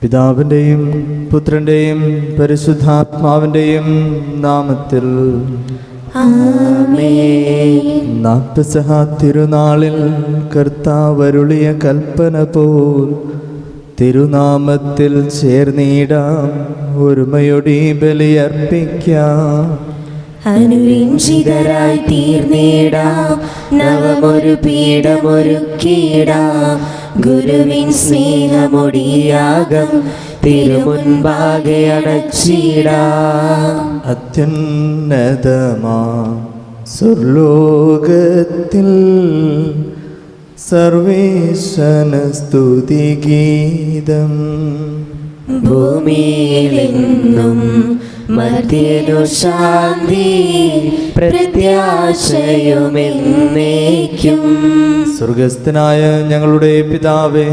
പിതാവിൻ്റെയും പുത്രൻ്റെയും പരിശുദ്ധാത്മാവിൻ്റെയും നാമത്തിൽ ആമേൻ. പെസഹ തിരുനാളിൽ കർത്താവരുളിയ കൽപ്പന പോൽ തിരുനാമത്തിൽ ചേർന്നിടാം, ഒരുമയൊടി ബലിയർപ്പിക്കാം. അനുരഞ്ജിതരായി തീർന്നിടാം, നവമൊരു പീഠമൊരുക്കിടാം. ഗുരുവിൻ സ്നേഹമൊടിയാകം തിരുമുൻപാകെ അടച്ചിടാം. അത്യുന്നതമാ സ്വർലോകത്തിൽ സർവേശന സ്തുതിഗീതം. ഭൂമിയിലെന്നും മർത്യനു ശാന്തി, പ്രത്യാശയുമെന്നേക്കും. സ്വർഗസ്ഥനായ ഞങ്ങളുടെ പിതാവേ,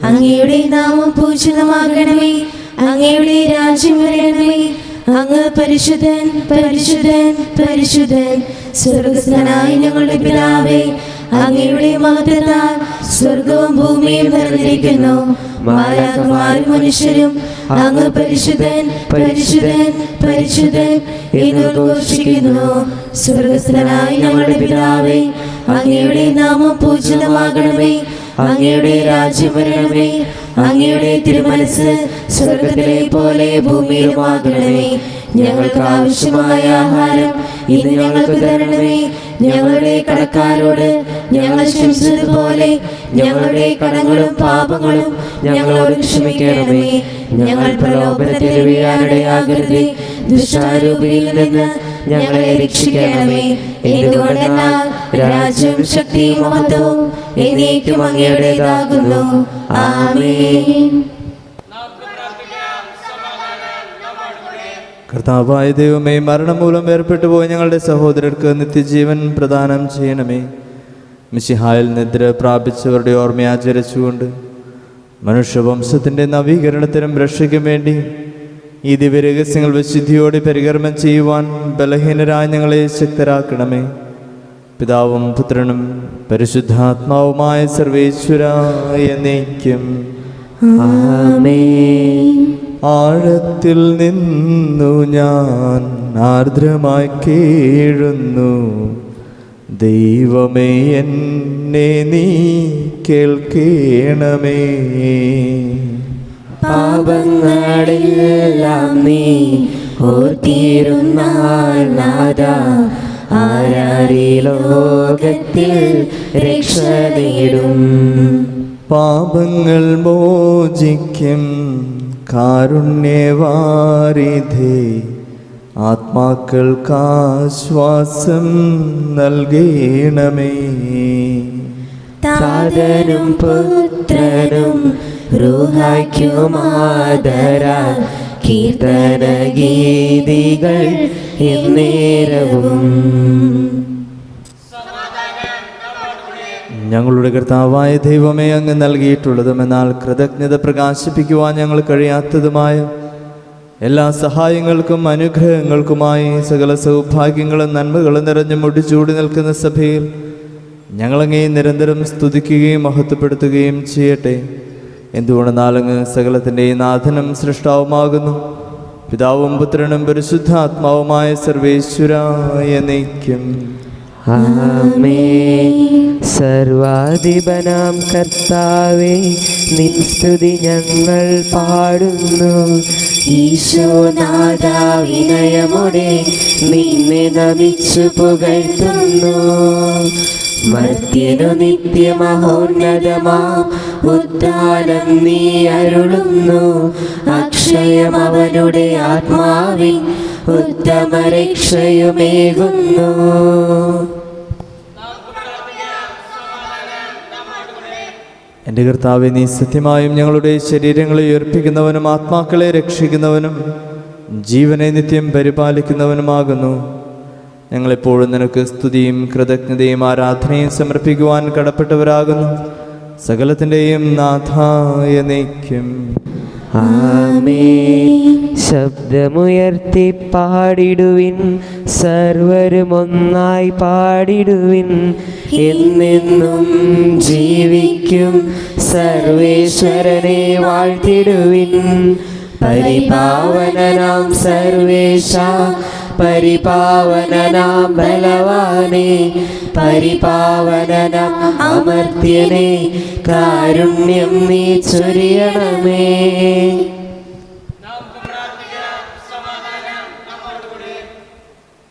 അങ്ങയുടെ നാമം പൂജിതമാകണമേ. അങ്ങയുടെ രാജ്യം വരണമേ. അങ്ങ് പരിശുദ്ധൻ പരിശുദ്ധൻ പരിശുദ്ധൻ. സ്വർഗസ്ഥനായ ഞങ്ങളുടെ പിതാവേ, അങ്ങയുടെ മഹത്വത്താൽ സ്വർഗവും ഭൂമിയും നിറഞ്ഞിരിക്കുന്നു. മാലാഖമാരും മനുഷ്യരും അങ്ങ് പരിശുദ്ധൻ പരിശുദ്ധൻ പരിശുദ്ധൻ എന്ന് ഘോഷിക്കുന്നു. സ്വർഗസ്ഥനായ ഞങ്ങളുടെ പിതാവേ, അങ്ങയുടെ നാമം പൂജിതമാകണമേ. അങ്ങയുടെ രാജ്യം വരണമേ. അങ്ങയുടെ തിരുമനസ് സ്വർഗത്തിലെ പോലെ ഭൂമിയിലുമാകണമേ. ഞങ്ങൾക്ക് ആവശ്യമായ ആഹാരം ഇന്ന് ഞങ്ങൾക്ക് തരണമേ. ഞങ്ങളുടെ കടക്കാരോട് ഞങ്ങൾ ക്ഷമിച്ചതുപോലെ ഞങ്ങളുടെ കടങ്ങളും പാപങ്ങളും ഞങ്ങളോട് ക്ഷമിക്കണമേ. ഞങ്ങൾ പ്രലോഭനത്തിൽ വീഴാനിടയാകരുതേ, ദുഷ്ടാരൂപിയിൽ നിന്ന് ഞങ്ങളെ രക്ഷിക്കണമേ. എന്തുകൊണ്ടെന്നാൽ രാജ്യവും ശക്തിയും മഹത്വവും എന്നേക്കും അങ്ങയുടേതാകുന്നു. ആമേൻ. കർത്താവായ ദൈവമേ, മരണം മൂലം വേർപെട്ടു പോയ ഞങ്ങളുടെ സഹോദരർക്ക് നിത്യജീവൻ പ്രദാനം ചെയ്യണമേ. മിശിഹായിൽ നിദ്ര പ്രാപിച്ചവരുടെ ഓർമ്മയാചരിച്ചുകൊണ്ട് മനുഷ്യവംശത്തിൻ്റെ നവീകരണത്തിനും രക്ഷയ്ക്കും വേണ്ടി ഈ ദിവ്യരഹസ്യങ്ങൾ വിശുദ്ധിയോടെ പരികർമ്മം ചെയ്യുവാൻ ബലഹീനരായ ഞങ്ങളെ ശക്തരാക്കണമേ. പിതാവും പുത്രനും പരിശുദ്ധാത്മാവുമായ സർവേശ്വരായ എന്നേക്കും ആമേൻ. ആഴത്തിൽ നിന്നു ഞാൻ ആർദ്രമായി കേഴുന്നു, ദൈവമേ എന്നെ നീ കേൾക്കണമേ. പാപങ്ങളെല്ലാം നീ ഓർത്തിരുന്നാൽ നാഥാ, ആരാരീ ലോകത്തിൽ രക്ഷ നേടും. പാപങ്ങൾ മോചിക്കും കാരുണ്യവാരിധേ, ആത്മാക്കൾക്കാശ്വാസം നൽകണമേ. താതനും പുത്രനും റൂഹായ്ക്കുമാദരാൽ കീർത്തന ഗീതികൾ എന്നേരവും. ഞങ്ങളുടെ കർത്താവായ ദൈവമേ, അങ്ങ് നൽകിയിട്ടുള്ളതും എന്നാൽ കൃതജ്ഞത പ്രകാശിപ്പിക്കുവാൻ ഞങ്ങൾ കഴിയാത്തതുമായ എല്ലാ സഹായങ്ങൾക്കും അനുഗ്രഹങ്ങൾക്കുമായി സകല സൗഭാഗ്യങ്ങളും നന്മകളും നിറഞ്ഞു മുടിച്ചൂടി നിൽക്കുന്ന സഭയിൽ ഞങ്ങളങ്ങേ നിരന്തരം സ്തുതിക്കുകയും മഹത്വപ്പെടുത്തുകയും ചെയ്യട്ടെ. എന്തുകൊണ്ടെന്നാൽ അങ്ങ് സകലത്തിൻ്റെ നാഥനും സൃഷ്ടാവുമാകുന്നു. പിതാവും പുത്രനും പരിശുദ്ധാത്മാവുമായ സർവേശ്വരായ എന്നേക്കും ആമേൻ. സർവാധിപനാം കർത്താവേ, നിൻ സ്തുതി ഞങ്ങൾ പാടുന്നു. ഈശോനാഥ, വിനയമോടെ നിന്നെ നമിച്ചു പുകഴ്ത്തുന്നു. മർത്യനു നിത്യമഹോന്നതമാം ഉദ്ധാനം നീ അരുളുന്നു. അക്ഷയം അവനുടെ ആത്മാവിൻ ഉത്തമ രക്ഷയുമേകുന്നു. എൻ്റെ കർത്താവേ, നീ സത്യമായും ഞങ്ങളുടെ ശരീരങ്ങളെ ഉയർപ്പിക്കുന്നവനും ആത്മാക്കളെ രക്ഷിക്കുന്നവനും ജീവനെ നിത്യം പരിപാലിക്കുന്നവനുമാകുന്നു. ഞങ്ങളെപ്പോഴും നിനക്ക് സ്തുതിയും കൃതജ്ഞതയും ആരാധനയും സമർപ്പിക്കുവാൻ കടപ്പെട്ടവരാകുന്നു. സകലത്തിൻ്റെയും നാഥായ എന്നേക്കും ആമേൻ. ശബ്ദമുയർത്തി പാടിടുവിൻ, സർവരും ഒന്നായി പാടിടുവിൻ. എന്നെന്നും ജീവിക്കും സർവേശ്വരനെ വാഴ്ത്തിടുവിൻ. പരിപാവനനാം സർവേശ, പരിപാവനനാം ബലവാനേ, പരിപാവനനാം അമർത്യനേ, കാരുണ്യം നീ ചൊരിയണമേ.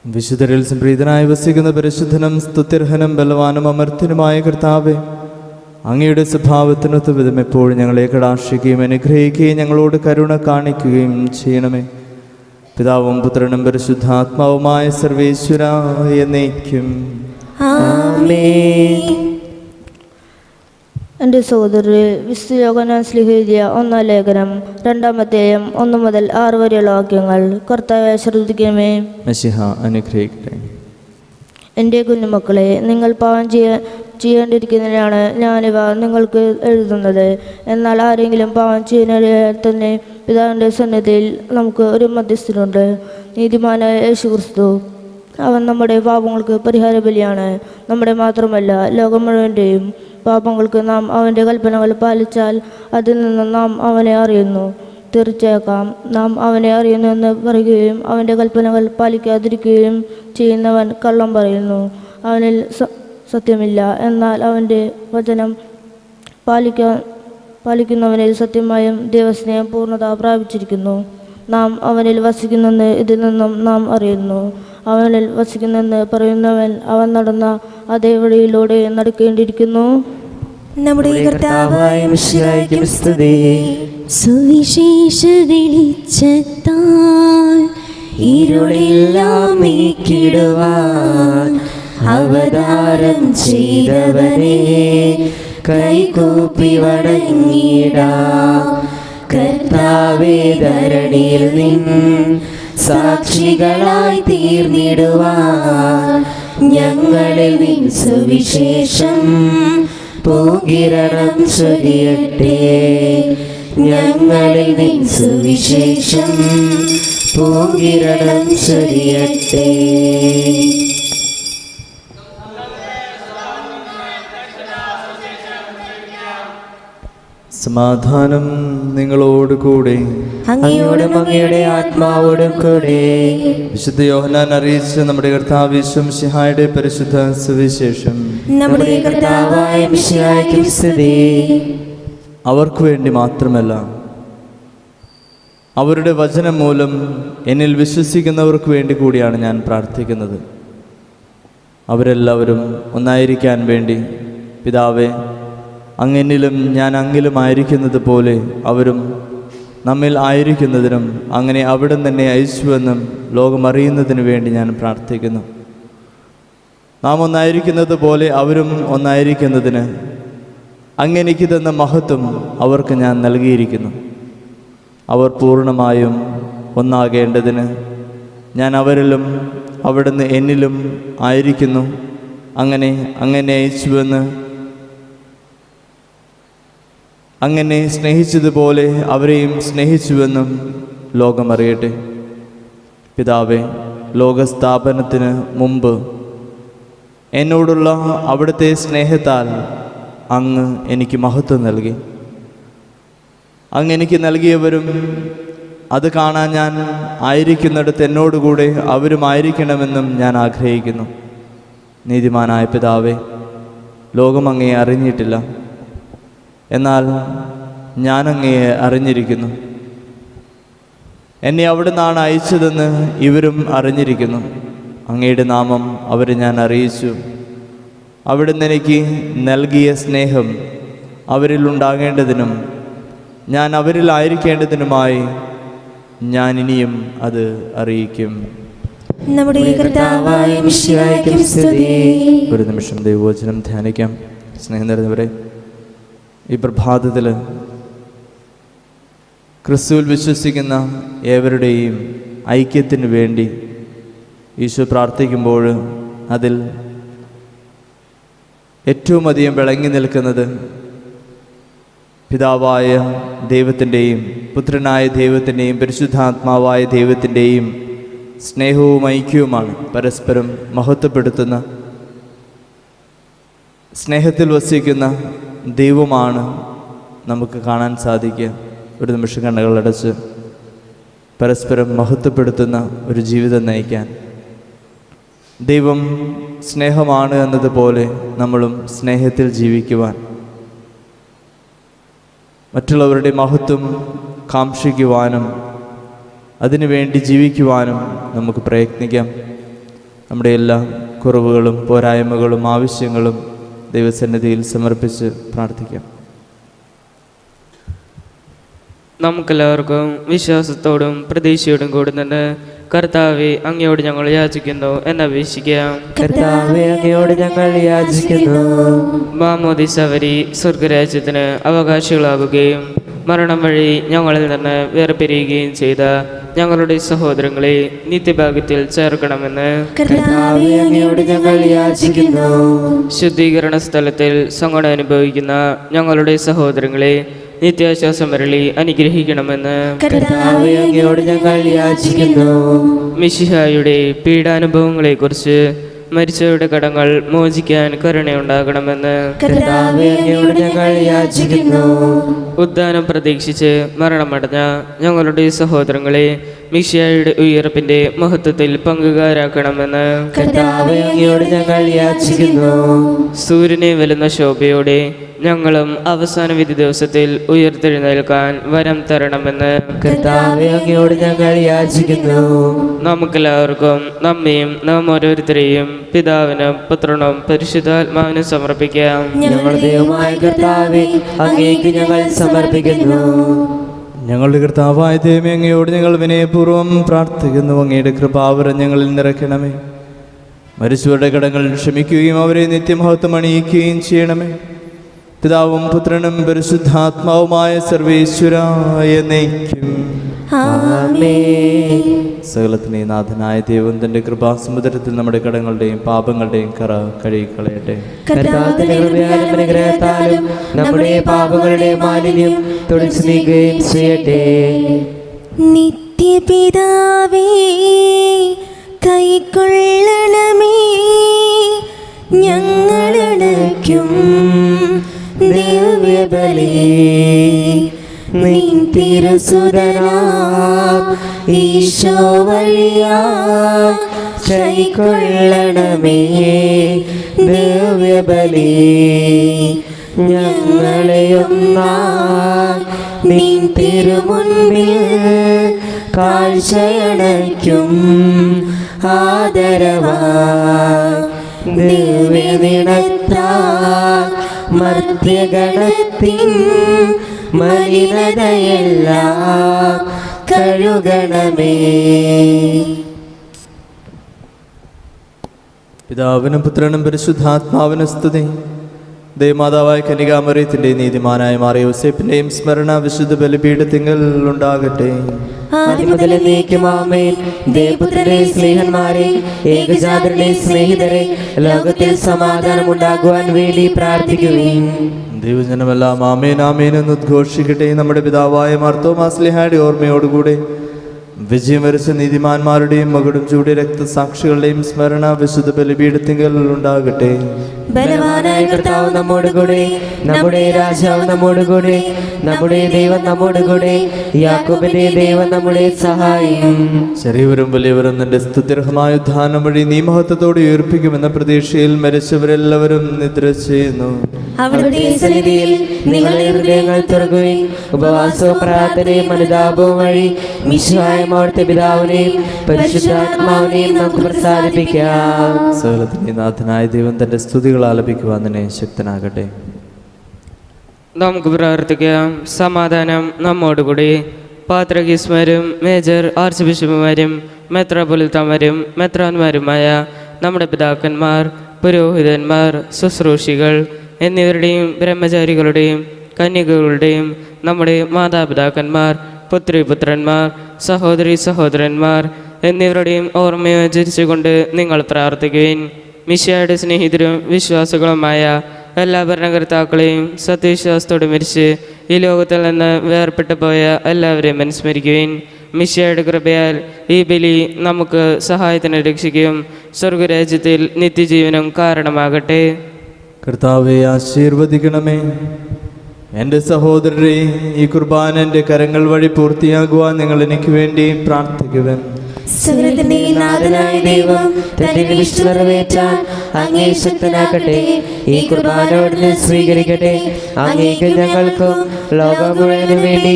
വിശുദ്ധരിൽ സംപ്രീതനായി വസിക്കുന്ന പരിശുദ്ധനും സ്തുത്യർഹനും ബലവാനും അമർത്യനുമായ കർത്താവേ, അങ്ങയുടെ സ്വഭാവത്തിനൊത്ത വിധം എപ്പോഴും ഞങ്ങളെ കടാക്ഷിക്കുകയും അനുഗ്രഹിക്കുകയും ഞങ്ങളോട് കരുണ കാണിക്കുകയും ചെയ്യണമേ. പിതാവും പുത്രനും പരിശുദ്ധാത്മാവുമായ സർവേശ്വര എന്നേക്കും ആമേൻ. എൻ്റെ സഹോദരരെ, വിശുദ്ധ യോഹന്നാൻ ശ്ലീഹ എഴുതിയ 1-ാം ലേഖനം 2-ാം അധ്യായം 1 മുതൽ 6 വരെയുള്ള വാക്യങ്ങൾ കർത്താവെ ശ്രദ്ധിക്കണമേ. മശിഹ അനുഗ്രഹിക്കട്ടെ. എൻ്റെ കുഞ്ഞുമക്കളെ, നിങ്ങൾ പാപം ചെയ്യേണ്ടിയിരിക്കുന്നതിനാണ് ഞാനിവ നിങ്ങൾക്ക് എഴുതുന്നത്. എന്നാൽ ആരെങ്കിലും പാപം ചെയ്യുന്നതിനാൽ തന്നെ പിതാവിൻ്റെ സന്നിധിയിൽ നമുക്ക് ഒരു മധ്യസ്ഥനുണ്ട്, നീതിമാനായ യേശുക്രിസ്തു. അവൻ നമ്മുടെ പാപങ്ങൾക്ക് പരിഹാര ബലിയാണ്. നമ്മുടെ മാത്രമല്ല, ലോകം മുഴുവൻ്റെയും പാപങ്ങൾക്ക് നാം അവൻ്റെ കൽപ്പനകൾ പാലിച്ചാൽ അതിൽ നിന്ന് നാം അവനെ അറിയുന്നു. തീർച്ചയാക്കാം, നാം അവനെ അറിയുന്നുവെന്ന് പറയുകയും അവൻ്റെ കൽപ്പനകൾ പാലിക്കാതിരിക്കുകയും ചെയ്യുന്നവൻ കള്ളം പറയുന്നു, അവനിൽ സത്യമില്ല. എന്നാൽ അവൻ്റെ വചനം പാലിക്കുന്നവനിൽ സത്യമായും ദൈവസ്നേഹം പൂർണ്ണത പ്രാപിച്ചിരിക്കുന്നു. നാം അവനിൽ വസിക്കുന്നെന്ന് ഇതിൽ നിന്നും നാം അറിയുന്നു. അവനിൽ വസിക്കുന്നെന്ന് പറയുന്നവൻ അവൻ നടന്ന അതേ വഴിയിലൂടെ നടക്കേണ്ടിയിരിക്കുന്നു. നമ്മുടെ കർത്താവായ മിശിഹായ്ക്ക് സ്തുതി. സുവിശേഷ വെളിച്ചത്താൽ ഇരുളെല്ലാം നീക്കിടുവാൻ അവതാരം ചെയ്തവനെ കൈകൂപ്പി വണങ്ങിടാം. കർത്താവേ, ധരണിയിൽ നിൻ സാക്ഷികളായി തീർന്നിടുവാൻ ഞങ്ങളിൽ നിൻ സുവിശേഷം പൂകിരണം ചൊരിയട്ടെ. ഞങ്ങളിൽ നിൻ സുവിശേഷം പൂകിരണം ചൊരിയട്ടെ. സമാധാനം നിങ്ങളോടുകൂടെ. അങ്ങയോടും അങ്ങയുടെ ആത്മാവോടും കൂടെ. വിശുദ്ധ യോഹന്നാൻ അറിയിച്ച നമ്മുടെ കർത്താവ് യേശു മിശിഹായുടെ പരിശുദ്ധ സുവിശേഷം. നമ്മുടെ കർത്താവായ മിശിഹായ്ക്ക് സ്തുതി. അവർക്ക് വേണ്ടി മാത്രമല്ല, അവരുടെ വചനം മൂലം എന്നിൽ വിശ്വസിക്കുന്നവർക്ക് വേണ്ടി കൂടിയാണ് ഞാൻ പ്രാർത്ഥിക്കുന്നത്. അവരെല്ലാവരും ഒന്നായിരിക്കാൻ വേണ്ടി പിതാവേ, അങ്ങെന്നിലും ഞാൻ അങ്ങിലും ആയിരിക്കുന്നത് പോലെ അവരും നമ്മിൽ ആയിരിക്കുന്നതിനും അങ്ങനെ അവിടെ തന്നെ അയച്ചുവെന്നും ലോകം അറിയുന്നതിനു വേണ്ടി ഞാൻ പ്രാർത്ഥിക്കുന്നു. നാം ഒന്നായിരിക്കുന്നത് പോലെ അവരും ഒന്നായിരിക്കുന്നതിന് അങ്ങെനിക്ക് തന്ന മഹത്വം അവർക്ക് ഞാൻ നൽകിയിരിക്കുന്നു. അവർ പൂർണ്ണമായും ഒന്നാകേണ്ടതിന് ഞാൻ അവരിലും അവിടുന്ന് എന്നിലും ആയിരിക്കുന്നു. അങ്ങനെ അയച്ചുവെന്ന് അങ്ങനെ സ്നേഹിച്ചതുപോലെ അവരെയും സ്നേഹിച്ചുവെന്നും ലോകമറിയട്ടെ. പിതാവേ, ലോകസ്ഥാപനത്തിന് മുമ്പ് എന്നോടുള്ള അവിടുത്തെ സ്നേഹത്താൽ അങ്ങ് എനിക്ക് മഹത്വം നൽകി. അങ്ങ് എനിക്ക് നൽകിയവരും അത് കാണാൻ ഞാൻ ആയിരിക്കുന്നിടത്ത് എന്നോടുകൂടെ അവരും ആയിരിക്കണമെന്നും ഞാൻ ആഗ്രഹിക്കുന്നു. നീതിമാനായ പിതാവേ, ലോകം അങ്ങയെ അറിഞ്ഞിട്ടില്ല, എന്നാൽ ഞാൻ അങ്ങയെ അറിഞ്ഞിരിക്കുന്നു. എന്നെ അവിടുന്നാണ് അയച്ചതെന്ന് ഇവരും അറിഞ്ഞിരിക്കുന്നു. അങ്ങയുടെ നാമം അവരെ ഞാൻ അറിയിച്ചു. അവിടുന്ന് എനിക്ക് നൽകിയ സ്നേഹം അവരിൽ ഉണ്ടാകേണ്ടതിനും ഞാൻ അവരിലായിരിക്കേണ്ടതിനുമായി ഞാൻ ഇനിയും അത് അറിയിക്കും. നമ്മുടെ കർത്താവായ മിശിഹായ്ക്ക് സ്തുതി. ഒരു നിമിഷം ദൈവവചനം ധ്യാനിക്കാം. സ്നേഹം നിറഞ്ഞവരെ, ഈ പ്രഭാതത്തിൽ ക്രിസ്തുവിൽ വിശ്വസിക്കുന്ന ഏവരുടെയും ഐക്യത്തിന് വേണ്ടി ഈശോ പ്രാർത്ഥിക്കുമ്പോൾ അതിൽ ഏറ്റവും അധികം വിളങ്ങി നിൽക്കുന്നത് പിതാവായ ദൈവത്തിൻ്റെയും പുത്രനായ ദൈവത്തിൻ്റെയും പരിശുദ്ധാത്മാവായ ദൈവത്തിൻ്റെയും സ്നേഹവും ഐക്യവുമാണ് പരസ്പരം മഹത്വപ്പെടുത്തുന്ന, സ്നേഹത്തിൽ വസിക്കുന്ന ദൈവമാണ് നമുക്ക് കാണാൻ സാധിക്കുക. ഒരു നിമിഷം കണ്ണുകളടച്ച് പരസ്പരം മഹത്വപ്പെടുത്തുന്ന ഒരു ജീവിതം നയിക്കാൻ. ദൈവം സ്നേഹമാണ് എന്നതുപോലെ നമ്മളും സ്നേഹത്തിൽ ജീവിക്കുവാൻ, മറ്റുള്ളവരുടെ മഹത്വം കാക്ഷിക്കുവാനും അതിനുവേണ്ടി ജീവിക്കുവാനും നമുക്ക് പ്രയത്നിക്കാം. നമ്മുടെ എല്ലാ കുറവുകളും പോരായ്മകളും ആവശ്യങ്ങളും ദൈവസന്നിധിയിൽ സമർപ്പിച്ച് പ്രാർത്ഥിക്കാം. നമുക്കെല്ലാവർക്കും വിശ്വാസത്തോടും പ്രതീക്ഷയോടും കൂടി നിന്ന് കർത്താവെ അങ്ങയോട് ഞങ്ങൾ യാചിക്കുന്നു എന്നപേക്ഷിക്കാം. കർത്താവേ, അങ്ങയോട് ഞങ്ങൾ യാചിക്കുന്നു. മാമോദിസ വഴി സ്വർഗരാജ്യത്തിന് അവകാശികളാവുകയും മരണം വഴി ഞങ്ങളിൽ നിന്ന് വേർപിരിയുകയും ചെയ്ത ഞങ്ങളുടെ സഹോദരങ്ങളെ നിത്യഭാഗ്യത്തിൽ ചേർക്കണമെന്ന് കർത്താവേ, അങ്ങയോട് ഞങ്ങൾ യാചിക്കുന്നു. ശുദ്ധീകരണ സ്ഥലത്തിൽ സങ്കടം അനുഭവിക്കുന്ന ഞങ്ങളുടെ സഹോദരങ്ങളെ നിത്യാശ്വാസം വരളി അനുഗ്രഹിക്കണമെന്ന് കർത്താവേ, അങ്ങയോട് ഞങ്ങൾ യാചിക്കുന്നു. മിശിഹായുടെ പീഡാനുഭവങ്ങളെക്കുറിച്ച് മരിച്ചവരുടെ കടങ്ങൾ മോചിക്കാൻ കരുണയുണ്ടാകണമെന്ന് കർത്താവേ, അങ്ങയോട് ഞങ്ങൾ യാചിക്കുന്നു. ഉദ്ധാനം പ്രതീക്ഷിച്ച് മരണമടഞ്ഞ ഞങ്ങളുടെ സഹോദരങ്ങളെ മിശിഹായുടെ ഉയർപ്പിന്റെ മഹത്വത്തിൽ പങ്കുകാരാക്കണമെന്ന് കർത്താവേ, അങ്ങയോട് ഞങ്ങൾ യാചിക്കുന്നു. സൂര്യനെ വെല്ലുന്ന ശോഭയോടെ ഞങ്ങളും അവസാന വിധി ദിവസത്തിൽ ഉയർത്തെഴുന്നേൽക്കാൻ വരം തരണമെന്ന് കർത്താവേ, അങ്ങയോട് ഞങ്ങൾ യാചിക്കുന്നു. നമുക്കെല്ലാവർക്കും നമ്മയും നാം ഓരോരുത്തരെയും പിതാവിനും പുത്രനും പരിശുദ്ധാത്മാവിനും സമർപ്പിക്കാം. ഞങ്ങളുടെ ദൈവമായ കർത്താവേ, അങ്ങേക്ക് ഞങ്ങൾ സമർപ്പിക്കുന്നു. ഞങ്ങളുടെ കർത്താവായ ദൈവമേ, അങ്ങയോട് ഞങ്ങൾ വിനയപൂർവ്വം പ്രാർത്ഥിക്കുന്നു. അങ്ങയുടെ കൃപാവരം ഞങ്ങളിൽ നിറയ്ക്കണമേ. മരിച്ചവരുടെ കടങ്ങൾ ക്ഷമിക്കുകയും അവരെ നിത്യമഹത്വം അണിയിക്കുകയും ചെയ്യണമേ. പിതാവും പുത്രനും പരിശുദ്ധാത്മാവുമായ സർവേശ്വരായ എന്നേക്കും ആമേൻ. സകലത്തിനെ നാഥനായ ദൈവം തന്റെ കൃപാസമുദ്രത്തിൽ നമ്മുടെ കടങ്ങളുടെയും പാപങ്ങളുടെയും കറ കഴുകിക്കളയട്ടെ. കർത്താവിന്റെ കൃപയാലും അനുഗ്രഹത്താലും നമ്മുടെ പാപങ്ങളുടെ മാലിന്യം തുടച്ചു നീക്കുകയും ചെയ്യട്ടെ. നിത്യപിതാവേ കൈക്കൊള്ളണമേ ഞങ്ങളടയ്ക്കും ദിവ്യബലി. നിൻ തിരുസുതനാം ഈശോ വഴിയായി കൈക്കൊള്ളണമേ ദിവ്യബലി. ഞങ്ങളെയൊന്നായി നിൻ തിരുമുൻപിൽ കാഴ്ചയണയ്ക്കും ആദരവായി ദിവ്യനിടത്താൽ മർത്യഗണത്തിൻ മലിനതയെല്ലാം കഴുകണമേ. പിതാവിനും പുത്രനും പരിശുദ്ധാത്മാവിനും സ്തുതി. ദേവമാതാവായ കന്യകാമറിയത്തിൻ്റെ നീതിമാനായ മാറിയ യോസേപ്പിൻ്റെയും സ്മരണ വിശുദ്ധ ബലിപീഠത്തിങ്കൽ ഉണ്ടാകട്ടെ. ആദിമുതൽ എന്നേക്കും ആമേൻ. ദേവപുത്രരെ സ്നേഹന്മാരെ, ഏകജാതരുടെ സ്നേഹിതരെ, ലോകത്തിൽ സമാധാനം ഉണ്ടാകുവാൻ വേണ്ടി പ്രാർത്ഥിക്കുവിൻ. ദൈവജനമെല്ലാം ആമേൻ ആമേൻ എന്ന് ഉദ്ഘോഷിക്കട്ടെ. നമ്മുടെ പിതാവായ മാർത്തോമാ ശ്ലീഹായുടെ ഓർമ്മയോടുകൂടെ വിജയം വരിച്ച നീതിമാന്മാരുടെയും മകുടം ചൂടിയ രക്തസാക്ഷികളുടെയും സ്മരണ വിശുദ്ധ ബലിപീഠത്തിങ്കൽ ഉണ്ടാകട്ടെ. ബലവാനായ കർത്താവ് നമ്മോടുകൂടെ, നമ്മുടെ രാജാവ് നമ്മോടുകൂടെ, നമ്മുടെ ദൈവം നമ്മോടുകൂടെ, യാക്കോബിന്റെ ദൈവം നമ്മുടെ സഹായം. ചെറിയവരും വലിയവരും നിന്റെ സ്തുത്യർഹമായ ഉദ്ധാനം വഴി നീ മഹത്വത്തോടെ ഉയർപ്പിക്കുമെന്ന പ്രതീക്ഷയിൽ മരിച്ചവരെല്ലാവരും നിദ്ര ചെയ്യുന്നു. അവിടുത്തെ സന്നിധിയിൽ നിങ്ങളുടെ ഹൃദയങ്ങൾ തുറക്കുകയും ഉപവാസവും പ്രാർത്ഥനയും അനുതാപവും വഴി മിശിഹായ അവിടുത്തെ പിതാവിനെയും പരിശുദ്ധാത്മാവിനെയും നമുക്ക് പ്രസാദിപ്പിക്കാം. സകലത്തിന്റെ നാഥനായ ദൈവം തന്റെ സ്തുതികൾ ആലപിക്കുവാൻ തന്നെ ശക്തനാകട്ടെ. നമുക്ക് പ്രാർത്ഥിക്കാം. സമാധാനം നമ്മോടുകൂടി. പാത്രഗീസ്മാരും മേജർ ആർച്ച് ബിഷപ്പുമാരും മെത്രാപൊലിത്തമാരും മെത്രാന്മാരുമായ നമ്മുടെ പിതാക്കന്മാർ, പുരോഹിതന്മാർ, ശുശ്രൂഷികൾ എന്നിവരുടെയും ബ്രഹ്മചാരികളുടെയും കന്യകകളുടെയും നമ്മുടെ മാതാപിതാക്കന്മാർ, പുത്രിപുത്രന്മാർ, സഹോദരി സഹോദരന്മാർ എന്നിവരുടെയും ഓർമ്മയോചരിച്ചുകൊണ്ട് നിങ്ങൾ പ്രാർത്ഥിക്കുവിൻ. മിശിഹായുടെ സ്നേഹിതരും വിശ്വാസികളുമായ എല്ലാ ഭരണകർത്താക്കളെയും സത്യവിശ്വാസത്തോടെ മരിച്ച് ഈ ലോകത്തിൽ നിന്ന് വേർപെട്ടു പോയ എല്ലാവരെയും അനുസ്മരിക്കുകയും മിശിഹായുടെ കൃപയാൽ ഈ ബലി നമുക്ക് സഹായത്തിന് രക്ഷിക്കുകയും സ്വർഗരാജ്യത്തിൽ നിത്യജീവനം കാരണമാകട്ടെ. കർത്താവെ ആശീർവദിക്കണമേ. എൻ്റെ സഹോദരരെ, ഈ കുർബാന എൻ്റെ കരങ്ങൾ വഴി പൂർത്തിയാകുവാൻ നിങ്ങൾ എനിക്ക് വേണ്ടി പ്രാർത്ഥിക്കുവൻ. സകലത്തിന്റെ നാഥനായ ദൈവം തന്റെ വിശുദ്ധ നിറവേറ്റാൻ അങ്ങേ ശക്തനാക്കട്ടെ. ഈ കുർബാന അവിടുന്ന് സ്വീകരിക്കട്ടെ. അങ്ങേക്ക് ഞങ്ങൾക്കും ലോകം മുഴുവനും വേണ്ടി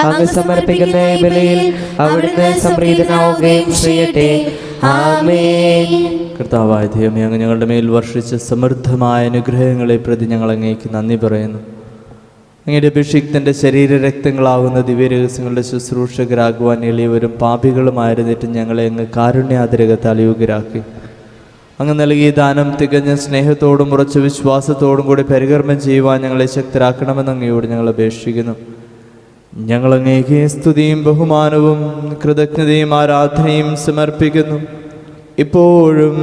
അങ്ങ് സമർപ്പിക്കുന്ന ഈ ബലിയിൽ അവിടുന്ന് സംപ്രീതനാവുകയും ചെയ്യട്ടെ. ആമേൻ. കർത്താവായ ദൈവമേ, അങ്ങ് ഞങ്ങളുടെ മേൽ വർഷിച്ച സമൃദ്ധമായ അനുഗ്രഹങ്ങളെ പ്രതി ഞങ്ങൾ അങ്ങേക്ക് നന്ദി പറയുന്നു. അങ്ങയുടെ അഭിഷിക്തൻ്റെ ശരീരരക്തങ്ങളാകുന്ന ദിവ്യരഹസ്യങ്ങളുടെ ശുശ്രൂഷകരാകുവാൻ എളിയവരും പാപികളുമായിരുന്നിട്ടും ഞങ്ങളെ അങ്ങ് കാരുണ്യാതിരകത്താൽ യോഗ്യരാക്കി. അങ്ങ് നൽകിയ ദാനം തികഞ്ഞ സ്നേഹത്തോടും ഉറച്ച വിശ്വാസത്തോടും കൂടി പരികർമ്മം ചെയ്യുവാൻ ഞങ്ങളെ ശക്തരാക്കണമെന്ന് അങ്ങയോട് ഞങ്ങൾ അപേക്ഷിക്കുന്നു. ഞങ്ങൾ അങ്ങേക്ക് സ്തുതിയും ബഹുമാനവും കൃതജ്ഞതയും ആരാധനയും സമർപ്പിക്കുന്നു, ഇപ്പോഴും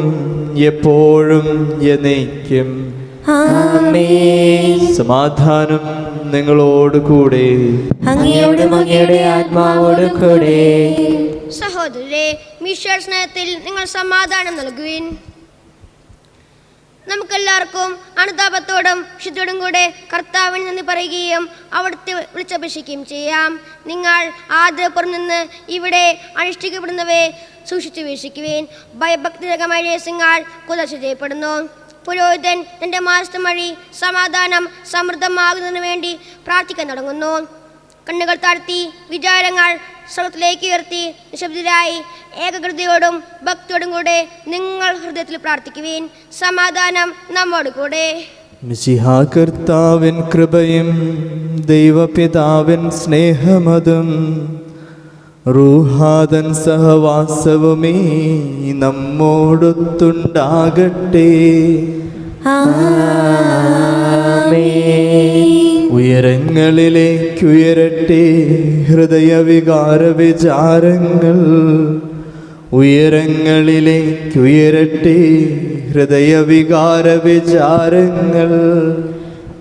എപ്പോഴും എന്നേക്കും. ആമേൻ. സമാധാനം നിങ്ങളോട് കൂടെ. അങ്ങയോടും അങ്ങയുടെ ആത്മാവോടും കൂടെ. സഹോദരരെ, മിശിഹായുടെ സ്നേഹത്തിൽ നിങ്ങൾ സമാധാനം നൽകുവിൻ. നമുക്കെല്ലാവർക്കും അനുതാപത്തോടും വിശുദ്ധിയോടും കൂടെ കർത്താവിന് നന്ദി പറയുകയും അവിടുത്തെ വിളിച്ചപേക്ഷിക്കുകയും ചെയ്യാം. നിങ്ങൾ ആദരപ്പുറം നിന്ന് ഇവിടെ അനുഷ്ഠിക്കപ്പെടുന്നവയെ സൂക്ഷിച്ചു വീക്ഷിക്കുവിൻ. ഭയഭക്തിരകമായ രഹസ്യങ്ങൾ കുതർച്ച ചെയ്യപ്പെടുന്നു. പുരോഹിതൻ തൻ്റെ മാസ്റ്റർ വഴി സമാധാനം സമൃദ്ധമാകുന്നതിന് വേണ്ടി പ്രാർത്ഥിക്കാൻ തുടങ്ങുന്നു. കണ്ണുകൾ താഴ്ത്തി വിചാരങ്ങൾ സ്വർഗത്തിലേക്ക് ഉയർത്തി നിശബ്ദരായി ഏകാഗ്രതയോടും ഭക്തിയോടും കൂടെ നിങ്ങൾ ഹൃദയത്തിൽ പ്രാർത്ഥിക്കുവിൻ. സമാധാനം നമ്മോട് കൂടെ. മിശിഹാ കർത്താവിൻ കൃപയും ദൈവപിതാവിൻ സ്നേഹമതും റൂഹാദൻ സഹവാസവുമേ നമ്മോടൊത്തുണ്ടാകട്ടെ. ഉയരങ്ങളിലേക്കുയരട്ടെ ഹൃദയവികാര വിചാരങ്ങൾ, ഉയരങ്ങളിലേക്കുയരട്ടെ ഹൃദയവികാര വിചാരങ്ങൾ.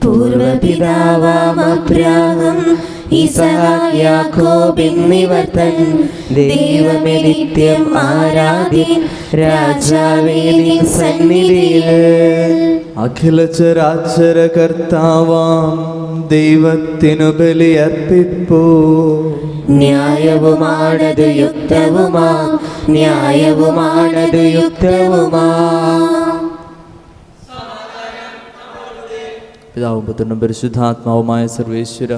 പൂർവപിതാവാം അബ്രാഹാം ഇസഹാക്ക് യാക്കോബ് എന്നിവർ തൻ ദൈവമേ നിത്യം ആരാധ്യൻ രാജാവേ നിൻ സന്നിധിയിൽ. അഖില ചരാചര കർത്താവാം ദൈവത്തിനു ബലിയർപ്പിപ്പൂ. ന്യായവുമാണത് യുക്തവുമാ, ന്യായവുമാണത് യുക്തവുമാ. പിതാവും പുത്രനും പരിശുദ്ധാത്മാവുമായ സർവേശ്വര,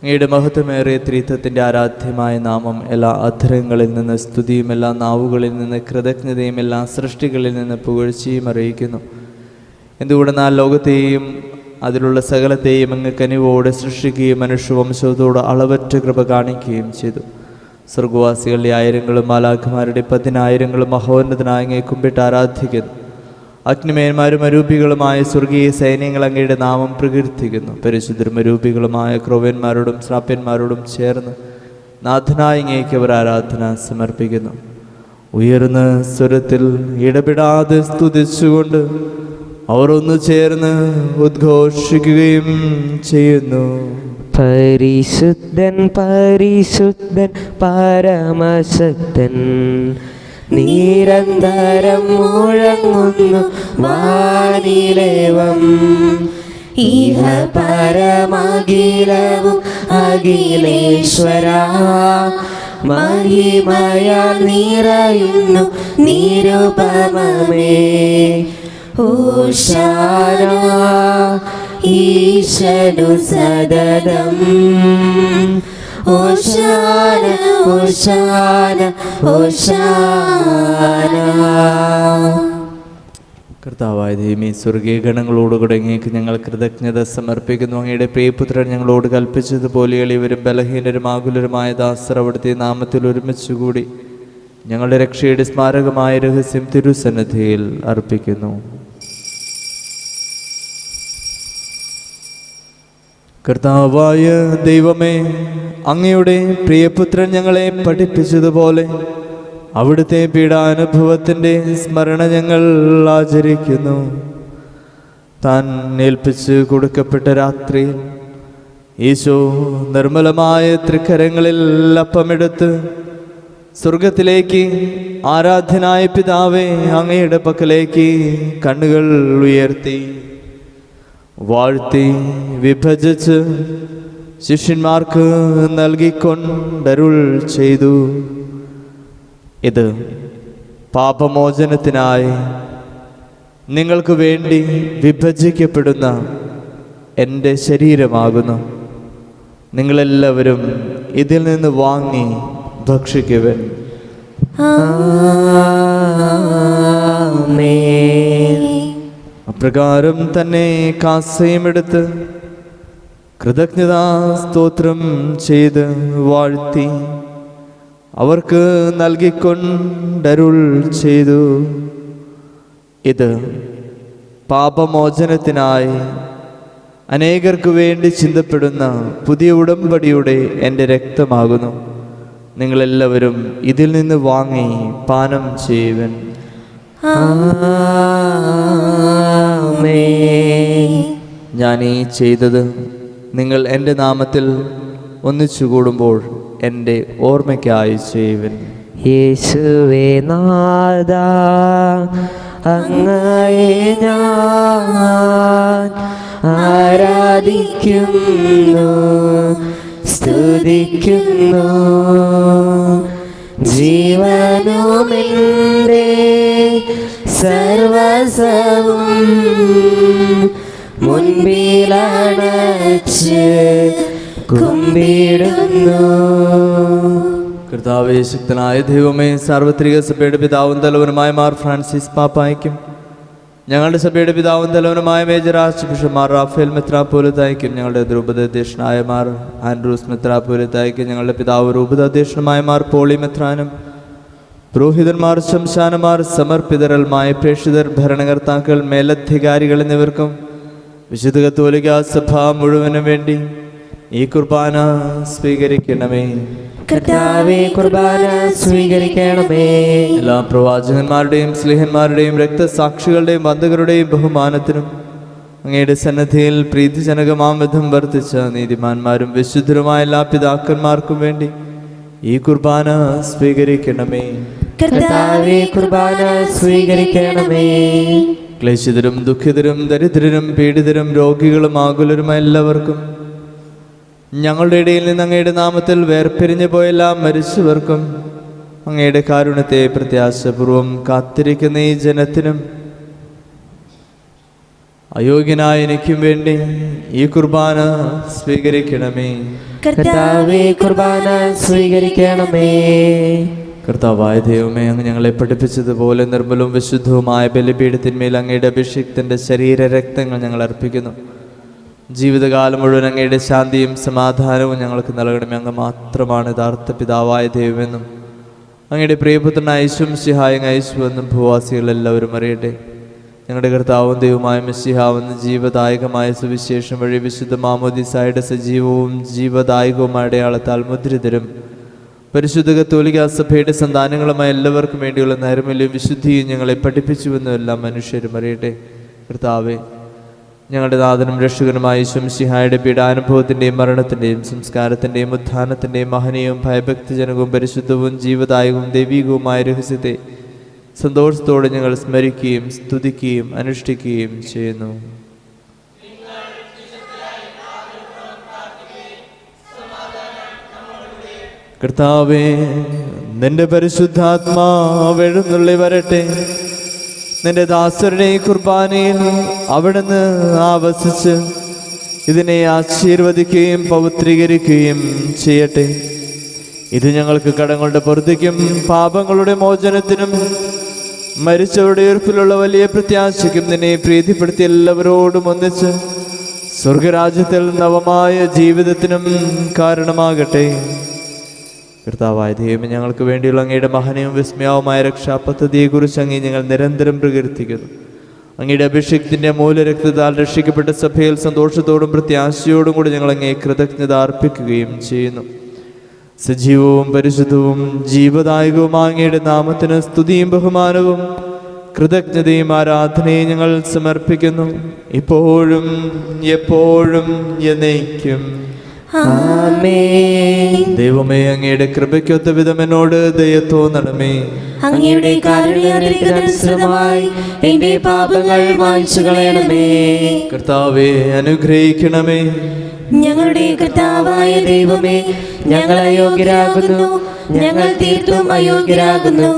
അങ്ങയുടെ മഹത്വമേറിയ ത്രിത്വത്തിൻ്റെ ആരാധ്യമായ നാമം എല്ലാ അധരങ്ങളിൽ നിന്ന് സ്തുതിയും എല്ലാ നാവുകളിൽ നിന്ന് കൃതജ്ഞതയും എല്ലാ സൃഷ്ടികളിൽ നിന്ന് പുകഴ്ചയും അറിയിക്കുന്നു. എന്തുകൊണ്ടെന്നാൽ ലോകത്തെയും അതിലുള്ള സകലത്തെയും അങ്ങ് കനിവോടെ സൃഷ്ടിക്കുകയും മനുഷ്യവംശത്തോട് അളവറ്റ കൃപ കാണിക്കുകയും ചെയ്തു. സ്വർഗവാസികളുടെ ആയിരങ്ങളും മാലാഖമാരുടെ 10,000 മഹോന്നതനായ അങ്ങയെ കുമ്പിട്ട് ആരാധിക്കുന്നു. അഗ്നിമേന്മാരും അരൂപികളുമായ സ്വർഗീയ സൈന്യങ്ങൾ അങ്ങയുടെ നാമം പ്രകീർത്തിക്കുന്നു. പരിശുദ്ധരും അരൂപികളുമായ ക്രോവ്യന്മാരോടും ശ്രാപ്യന്മാരോടും ചേർന്ന് നാഥനായ അങ്ങേക്ക് അവർ ആരാധന സമർപ്പിക്കുന്നു. ഉയർന്ന സ്വരത്തിൽ ഇടപെടാതെ സ്തുതിച്ചുകൊണ്ട് അവർ ഒന്ന് ചേർന്ന് ഉദ്ഘോഷിക്കുകയും ചെയ്യുന്നു. പരിശുദ്ധൻ പരിശുദ്ധൻ പരമശക്തൻ, നിരന്തരം മുഴങ്ങുന്നു വാനിലേവം. ഇഹ പരമഖിലവും അഖിലേശ്വര, മഹിമയാൽ നിറയുന്നു നിരുപമമേ. ഓശാന ഈശനു സദതം, ഓശാന ഓശാന ഓശാന. കർത്താവായ ദൈവമേ, സ്വർഗീയ ഗണങ്ങളോടുകൂടെ അങ്ങേക്ക് ഞങ്ങൾ കൃതജ്ഞത സമർപ്പിക്കുന്നു. അങ്ങയുടെ പ്രിയപുത്രൻ ഞങ്ങളോട് കൽപ്പിച്ചതുപോലെ എളിയവരും ബലഹീനരും ആകുലരുമായ ദാസർ അവിടുത്തെ നാമത്തിൽ ഒരുമിച്ചുകൂടി ഞങ്ങളുടെ രക്ഷയുടെ സ്മാരകമായ രഹസ്യം തിരുസന്നിധിയിൽ അർപ്പിക്കുന്നു. കർത്താവായ ദൈവമേ, അങ്ങയുടെ പ്രിയപുത്രൻ ഞങ്ങളെ പഠിപ്പിച്ചതുപോലെ അവിടുത്തെ പീഡാനുഭവത്തിൻ്റെ സ്മരണ ഞങ്ങൾ ആചരിക്കുന്നു. താൻ ഏൽപ്പിച്ച് കൊടുക്കപ്പെട്ട രാത്രിയിൽ ഈശോ നിർമ്മലമായ തൃക്കരങ്ങളിൽ അപ്പമെടുത്ത് സ്വർഗത്തിലേക്ക് ആരാധ്യനായ പിതാവേ അങ്ങയുടെ പക്കലേക്ക് കണ്ണുകൾ ഉയർത്തി വാഴ്ത്തി വിഭജിച്ച് ശിഷ്യന്മാർക്ക് നൽകിക്കൊണ്ടരുൾ ചെയ്തു. ഇത് പാപമോചനത്തിനായി നിങ്ങൾക്ക് വേണ്ടി വിഭജിക്കപ്പെടുന്ന എൻ്റെ ശരീരമാകുന്നു. നിങ്ങളെല്ലാവരും ഇതിൽ നിന്ന് വാങ്ങി ഭക്ഷിക്കുവൻ. അപ്രകാരം തന്നെ കാസയുമെടുത്ത് കൃതജ്ഞതാ സ്തോത്രം ചെയ്ത് വാഴ്ത്തി അവർക്ക് നൽകിക്കൊണ്ടരുൾ ചെയ്തു. ഇത് പാപമോചനത്തിനായി അനേകർക്ക് വേണ്ടി ചിന്തപ്പെടുന്ന പുതിയ ഉടമ്പടിയുടെ എൻ്റെ രക്തമാകുന്നു. നിങ്ങളെല്ലാവരും ഇതിൽ നിന്ന് വാങ്ങി പാനം ചെയ്യുവൻ. ഞാൻ ഈ ചെയ്തത് നിങ്ങൾ എൻ്റെ നാമത്തിൽ ഒന്നിച്ചു കൂടുമ്പോൾ എൻ്റെ ഓർമ്മയ്ക്കായി ചെയ്യുവൻ. യേശുവേ നാഥാ അങ്ങയെ ഞാൻ ആരാധിക്കുന്നു, സ്തുതിക്കുന്നു. ജീവനുമെൻ്റെ സർവസവും മുൻപിലണച്ച് കുമ്പിടുന്നു. കർത്താവേ, ശക്തനായ ദൈവമേ, സാർവത്രിക സഭയുടെ പിതാവും തലവനുമായ മാർ ഫ്രാൻസിസ് പാപ്പായ്ക്കും ഞങ്ങളുടെ സഭയുടെ പിതാവും തലവനുമായ major archbishop Mar Raphael മെത്രാപ്പോലിത്തായ്ക്കും ഞങ്ങളുടെ രൂപതാധ്യക്ഷനായ മാർ ആൻഡ്രൂസ് മെത്രാപ്പോലിത്തായ്ക്കും ഞങ്ങളുടെ പിതാവ് രൂപതാധ്യക്ഷനുമായ മാർ പോളി മെത്രാനും പുരോഹിതന്മാർ, ശംശാനമാർ, സമർപ്പിതരൽമായ പ്രേക്ഷിതർ, ഭരണകർത്താക്കൾ, മേലധികാരികൾ എന്നിവർക്കും വിശുദ്ധ കത്തോലിക്ക സഭ മുഴുവനും വേണ്ടി ഈ കുർബാന സ്വീകരിക്കണമേ. കർത്താവേ, കുർബാന സ്വീകരിക്കണമേ. എല്ലാ പ്രവാചകന്മാരുടെയും സ്ലിഹന്മാരുടെയും രക്തസാക്ഷികളുടെയും ബന്ധുക്കളുടെയും ബഹുമാനത്തിനും അങ്ങയുടെ സന്നദ്ധിയിൽ പ്രീതിജനകമാം വിധം വർദ്ധിച്ച നീതിമാന്മാരും വിശുദ്ധരുമായ എല്ലാ പിതാക്കന്മാർക്കും വേണ്ടി ഈ കുർബാന സ്വീകരിക്കണമേ. കർത്താവേ, കുർബാന സ്വീകരിക്കണമേ. ക്ലേശിതരും ദുഃഖിതരും ദരിദ്രരും പീഡിതരും രോഗികളും ആകുലരുമായ എല്ലാവർക്കും, ഞങ്ങളുടെ ഇടയിൽ നിന്ന് അങ്ങയുടെ നാമത്തിൽ വേർപിരിഞ്ഞു പോയെല്ലാ മരിച്ചവർക്കും, അങ്ങയുടെ കാരുണ്യത്തെ പ്രത്യാശപൂർവം കാത്തിരിക്കുന്ന ഈ ജനത്തിനും, അയോഗ്യനായ എനിക്കും വേണ്ടി ഈ കുർബാന സ്വീകരിക്കണമേ. കർത്താവേ, കുർബാന സ്വീകരിക്കണമേ. കർത്താവായ ദൈവമേ, അങ്ങ് ഞങ്ങളെ പഠിപ്പിച്ചതുപോലെ നിർമ്മലവും വിശുദ്ധവുമായ ബലിപീഠത്തിന്മേൽ അങ്ങയുടെ അഭിഷിക്തൻ്റെ ശരീരരക്തങ്ങൾ ഞങ്ങൾ അർപ്പിക്കുന്നു. ജീവിതകാലം മുഴുവൻ അങ്ങയുടെ ശാന്തിയും സമാധാനവും ഞങ്ങൾക്ക് നൽകണമേ. അങ്ങ് മാത്രമാണ് യഥാർത്ഥ പിതാവായ ദൈവമെന്നും അങ്ങയുടെ പ്രിയപുത്രനായ യേശു മിശിഹായ യേശുവെന്നും ഭൂവാസികളെല്ലാവരും അറിയട്ടെ. ഞങ്ങളുടെ കർത്താവും ദൈവമായ മിശിഹാവെന്ന് ജീവദായകമായ സുവിശേഷം വഴി വിശുദ്ധ മാമോദീസായുടെ സജീവവും ജീവദായകവുമായ അടയാളത്താൽ മുദ്രിതരും പരിശുദ്ധ കത്തോലിക്ക സഭയുടെ സന്താനങ്ങളുമായ എല്ലാവർക്കും വേണ്ടിയുള്ള നൈർമല്യവും വിശുദ്ധിയും ഞങ്ങളെ പഠിപ്പിച്ചുവെന്നും എല്ലാം മനുഷ്യരും അറിയട്ടെ. കർത്താവേ, ഞങ്ങളുടെ നാഥനും രക്ഷകനുമായ യേശു മിശിഹായുടെ പീഡാനുഭവത്തിൻ്റെയും മരണത്തിൻ്റെയും സംസ്കാരത്തിൻ്റെയും ഉത്ഥാനത്തിൻ്റെയും മഹനീയവും ഭയഭക്തിജനകവും പരിശുദ്ധവും ജീവദായകവും ദൈവികവുമായ രഹസ്യത്തെ സന്തോഷത്തോടെ ഞങ്ങൾ സ്മരിക്കുകയും സ്തുതിക്കുകയും അനുഷ്ഠിക്കുകയും ചെയ്യുന്നു. കർത്താവേ, നിന്റെ പരിശുദ്ധാത്മാവ് എഴുന്നള്ളി വരട്ടെ. നിന്റെ ദാസരുടെ കുർബാനയിൽ അവിടുന്ന് ആവസിച്ച് ഇതിനെ ആശീർവദിക്കുകയും പവിത്രീകരിക്കുകയും ചെയ്യട്ടെ. ഇത് ഞങ്ങൾക്ക് കടങ്ങളുടെ പൊറുതിക്കും പാപങ്ങളുടെ മോചനത്തിനും മരിച്ചവരുടെ ഉയർപ്പിലുള്ള വലിയ പ്രത്യാശയ്ക്കും നിന്നെ പ്രീതിപ്പെടുത്തി എല്ലാവരോടും ഒന്നിച്ച് സ്വർഗരാജ്യത്തിൽ നവമായ ജീവിതത്തിനും കാരണമാകട്ടെ. കർത്താവായ ദൈവമേ, ഞങ്ങൾക്ക് വേണ്ടിയുള്ള അങ്ങയുടെ മഹനീയവും വിസ്മയവുമായ രക്ഷാപദ്ധതിയെക്കുറിച്ച് അങ്ങേ ഞങ്ങൾ നിരന്തരം പ്രകീർത്തിക്കുന്നു. അങ്ങയുടെ അഭിഷേകത്തിൻ്റെ മൂലരക്തത്താൽ രക്ഷിക്കപ്പെട്ട സഭയിൽ സന്തോഷത്തോടും പ്രത്യാശയോടും കൂടി ഞങ്ങൾ അങ്ങേ കൃതജ്ഞത അർപ്പിക്കുകയും ചെയ്യുന്നു. സജീവവും പരിശുദ്ധവും ജീവദായകവുമായ അങ്ങയുടെ നാമത്തിന് സ്തുതിയും ബഹുമാനവും കൃതജ്ഞതയും ആരാധനയും ഞങ്ങൾ സമർപ്പിക്കുന്നു, ഇപ്പോഴും എപ്പോഴും എന്നേക്കും. ആമേൻ. ദൈവമേ, അങ്ങയുടെ കൃപയ്ക്കൊത്ത വിധം എന്നോട് ദയ തോന്നണമേ. അങ്ങയുടെ കാരുണ്യാതിരിക്കുന്നതനുസൃതമായി എന്റെ പാപങ്ങൾ മായ്ച്ചു കളയണമേ. കർത്താവേ, അനുഗ്രഹിക്കണമേ. ഞങ്ങളുടെ കർത്താവായ ദൈവമേ, ഞങ്ങൾ അയോഗ്യരാകുന്നു, ഞങ്ങൾ തീർത്തും അയോഗ്യരാകുന്നു.